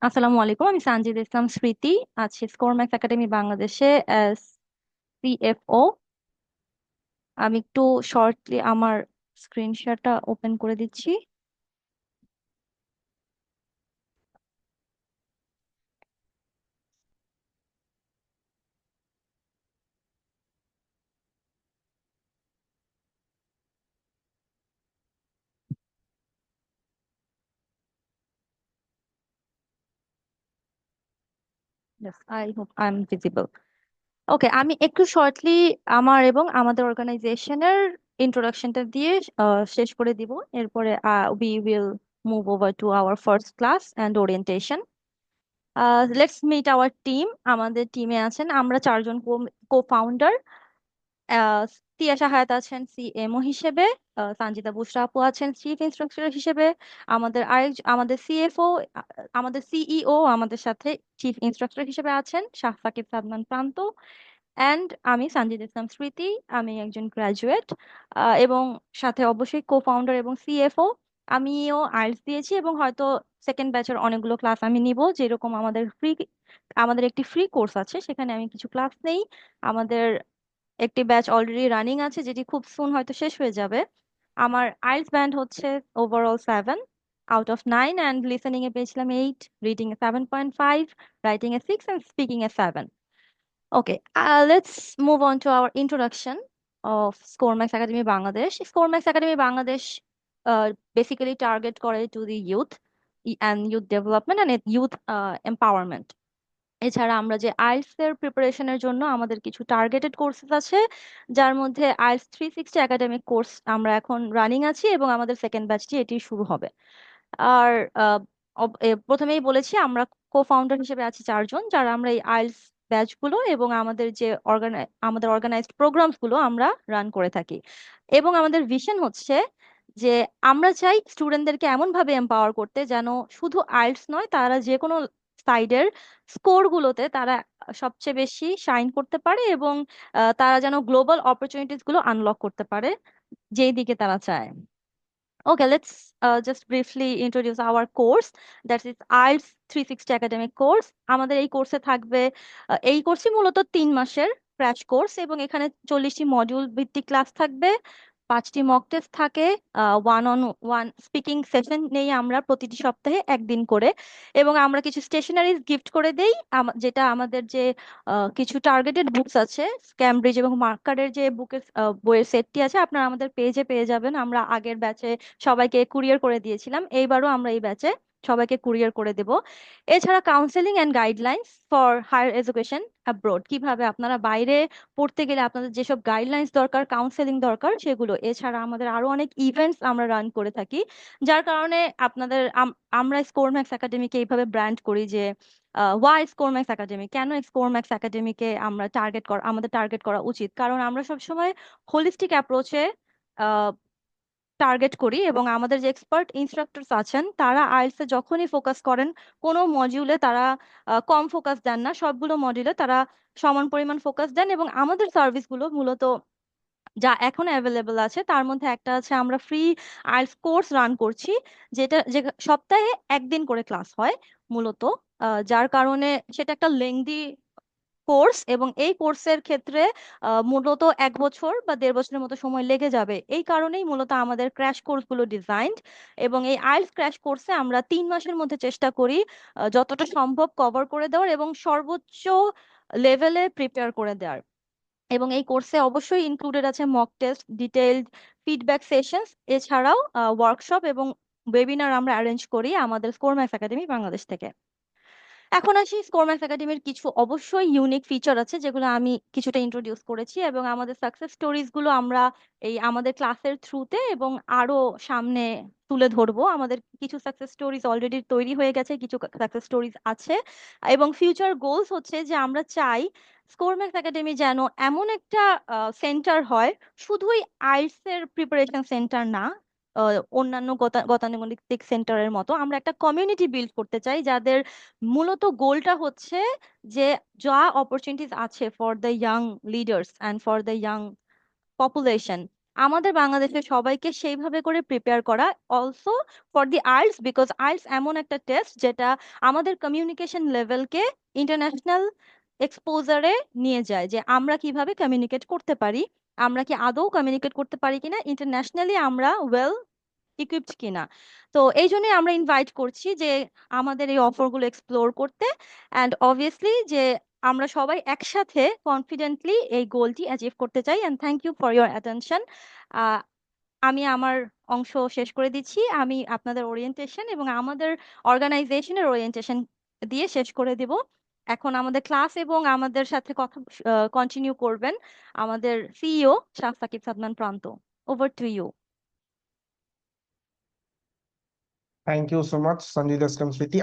আসসালামু আলাইকুম, আমি সানজিদ ইসলাম স্মৃতি। আছি স্কোরম্যাক্স একাডেমি বাংলাদেশে অ্যাজ সিএফও। আমি একটু শর্টলি আমার স্ক্রিন শেয়ারটা ওপেন করে দিচ্ছি। I hope I am visible. Okay, আমি একটু শর্টলি আমার এবং আমাদের অর্গানাইজেশনের ইন্ট্রোডাকশনটা দিয়ে শেষ করে দিব। এরপরে we will move over to our first class and orientation. Let's meet our team. আমাদের টিমে আছেন আমরা চারজন কো ফাউন্ডার। আহ, তিয়াশা হায়াত আছেন সিএমও হিসেবে, সানজিদা বুশরা আপু আছেন চিফ ইন্সট্রাক্টর হিসেবে, আমাদের সিএফও, আমাদের সিইও আমাদের সাথে চিফ ইন্সট্রাক্টর হিসেবে আছেন শাহ সাকিব সাদমান প্রান্ত, অ্যান্ড আমি সানজিদ ইসলাম স্মৃতি। আমি একজন গ্রাজুয়েট এবং সাথে অবশ্যই কো ফাউন্ডার এবং সিএফও। আমিও আইএলটিএস দিয়েছি এবং হয়তো সেকেন্ড ব্যাচের অনেকগুলো ক্লাস আমি নিব, যেরকম আমাদের একটি ফ্রি কোর্স আছে, সেখানে আমি কিছু ক্লাস নেই। আমাদের একটি ব্যাচ অলরেডি রানিং আছে, যেটি খুব সুন হয়তো শেষ হয়ে যাবে। আমার আইএলটিএস ব্যান্ড হচ্ছে overall 7 out of 9, and listening এ পেয়েছিলাম 8, রিডিং এ 7.5, রাইটিং এ 6, অ্যান্ড স্পিকিং এ 7। Okay, let's move on to our introduction of ScoreMax academy Bangladesh. ScoreMax academy Bangladesh basically target করে to the youth and youth development and youth empowerment. এছাড়া আমরা যে IELTS এর প্রিপারেশনের জন্য আমাদের কিছু টার্গেটেড কোর্সেস আছে, যার মধ্যে আইএলটিএস 360 একাডেমিক কোর্স আমরা এখন রানিং আছি এবং আমাদের সেকেন্ড ব্যাচটি এটি শুরু হবে। আর প্রথমেই বলেছি আমরা কো ফাউন্ডার হিসেবে আছি চারজন, যারা আমরা এই আইএলটিএস ব্যাচগুলো এবং আমাদের অর্গানাইজড প্রোগ্রামস গুলো আমরা রান করে থাকি। এবং আমাদের ভিশন হচ্ছে যে আমরা চাই স্টুডেন্টদেরকে এমন ভাবে এম্পাওয়ার করতে যেন শুধু আইএলটিএস নয়, তারা যে কোনো সাইডের স্কোর গুলোতে তারা সবচেয়ে বেশি শাইন করতে পারে এবং তারা যেন গ্লোবাল অপরচুনিটিস গুলো আনলক করতে পারে যেই দিকে তারা চায়। Okay, let's just briefly introduce our course. That is IELTS 360 academic course. আমাদের এই কোর্সে থাকবে, এই কোর্সটি মূলত 3 মাসের ক্র্যাশ কোর্স এবং এখানে 40টি মডিউল ভিত্তিক ক্লাস থাকবে, 5টি মক টেস্ট থাকে, one on one speaking session নেই আমরা প্রতিটি সপ্তাহে একদিন করে, এবং আমরা কিছু স্টেশনারিজ গিফট করে দেই, যেটা আমাদের যে কিছু টার্গেটেড বুকস আছে, ক্যামব্রিজ এবং মার্কারের যে বইয়ের সেটটি আছে, আপনারা আমাদের পেজে পেয়ে যাবেন। আমরা আগের ব্যাচে সবাইকে কুরিয়ার করে দিয়েছিলাম, এইবারও আমরা এই ব্যাচে সবাইকে কুরিয়ার করে দেব। এছাড়া counselling and guidelines for higher education abroad, কিভাবে আপনারা বাইরে পড়তে গেলে আপনাদের যেসব গাইডলাইন্স দরকার, কাউন্সেলিং দরকার, সেগুলো। এছাড়া আমাদের আরো অনেক ইভেন্টস আমরা রান করে থাকি, যার কারণে আমরা স্কোরম্যাক্স একাডেমিকে এইভাবে ব্র্যান্ড করি যে ওয়াই স্কোরম্যাক্স একাডেমি, কেন স্কোরম্যাক্স একাডেমিকে আমাদের টার্গেট করা উচিত, কারণ আমরা সবসময় হোলিস্টিক অ্যাপ্রোচে টার্গেট করি এবং আমাদের যে এক্সপার্ট ইনস্ট্রাক্টরস আছেন তারা আইএলটিএস এ যখনই ফোকাস করেন, কোনো মডিউলে তারা কম ফোকাস দেন না, সবগুলো মডিউলে তারা সমান পরিমাণ ফোকাস দেন। এবং আমাদের সার্ভিসগুলো মূলত যা এখন অ্যাভেলেবল আছে তার মধ্যে একটা আছে, আমরা ফ্রি আইএলটিএস কোর্স রান করছি, যে সপ্তাহে একদিন করে ক্লাস হয় মূলত, যার কারণে সেটা একটা লেংদি কোর্স এবং এই কোর্সের ক্ষেত্রে মূলত 1 বছর বা 1.5 বছরের মতো সময় লেগে যাবে। এই কারণেই মূলত আমাদের ক্র্যাশ কোর্সগুলো ডিজাইনড। এবং এই আইএলটিএস ক্র্যাশ কোর্সে আমরা 3 মাসের মধ্যে চেষ্টা করি যতটা সম্ভব কভার করে দেওয়ার এবং সর্বোচ্চ লেভেলে প্রিপেয়ার করে দেওয়ার। এবং এই কোর্সে অবশ্যই ইনক্লুডেড আছে mock test, detailed feedback sessions, এছাড়াও ওয়ার্কশপ এবং ওয়েবিনার আমরা অ্যারেঞ্জ করি আমাদের স্কোরম্যাক্স একাডেমি বাংলাদেশ থেকে। এখন আসি, স্কোরম্যাক্স একাডেমির কিছু অবশ্যই ইউনিক ফিচার আছে যেগুলো আমি কিছুটা ইন্ট্রোডিউস করেছি, এবং আমাদের সাকসেস স্টোরিজ গুলো আমরা এই আমাদের ক্লাসের থ্রুতে এবং আরো সামনে তুলে ধরবো। আমাদের কিছু সাকসেস স্টোরিজ অলরেডি তৈরি হয়ে গেছে, কিছু সাকসেস স্টোরিজ আছে, এবং ফিউচার গোলস হচ্ছে যে আমরা চাই স্কোরম্যাক্স একাডেমি যেন এমন একটা সেন্টার হয়, শুধুই আইএলটিএস এর প্রিপারেশন সেন্টার না, অন্যান্য গতানুগতিক সেন্টারের মতো আমরা একটা কমিউনিটি বিল্ড করতে চাই, যাদের মূলত গোলটা হচ্ছে যে যা অপরচুনিটিস আছে for the young leaders and for the young population, আমাদের বাংলাদেশের সবাইকে সেইভাবে করে প্রিপেয়ার করা, also for the IELTS, because IELTS এমন একটা টেস্ট যেটা আমাদের কমিউনিকেশন লেভেলকে ইন্টারন্যাশনাল এক্সপোজারে নিয়ে যায়, যে আমরা কিভাবে কমিউনিকেট করতে পারি, আমরা কি আদৌ কমিউনিকেট করতে পারি কিনা, ইন্টারন্যাশনালি আমরা ওয়েল ইকুইপড কিনা। তো এই জন্যই আমরা ইনভাইট করছি যে আমাদের এই অফারগুলো এক্সপ্লোর করতে, অ্যান্ড অবভিয়াসলি যে আমরা সবাই একসাথে কনফিডেন্টলি এই গোলটি অ্যাচিভ করতে চাই। And thank you for your attention. আমি আমার অংশ শেষ করে দিচ্ছি। আমি আপনাদের ওরিয়েন্টেশন এবং আমাদের অর্গানাইজেশনের ওরিয়েন্টেশন দিয়ে শেষ করে দিব। এখন আমাদের ক্লাস এবং আমাদের সাথে কথা কন্টিনিউ করবেন আমাদের CEO Shah Sakib Sadman Pranto. Over to you. Thank you so much, Sanjita Smriti.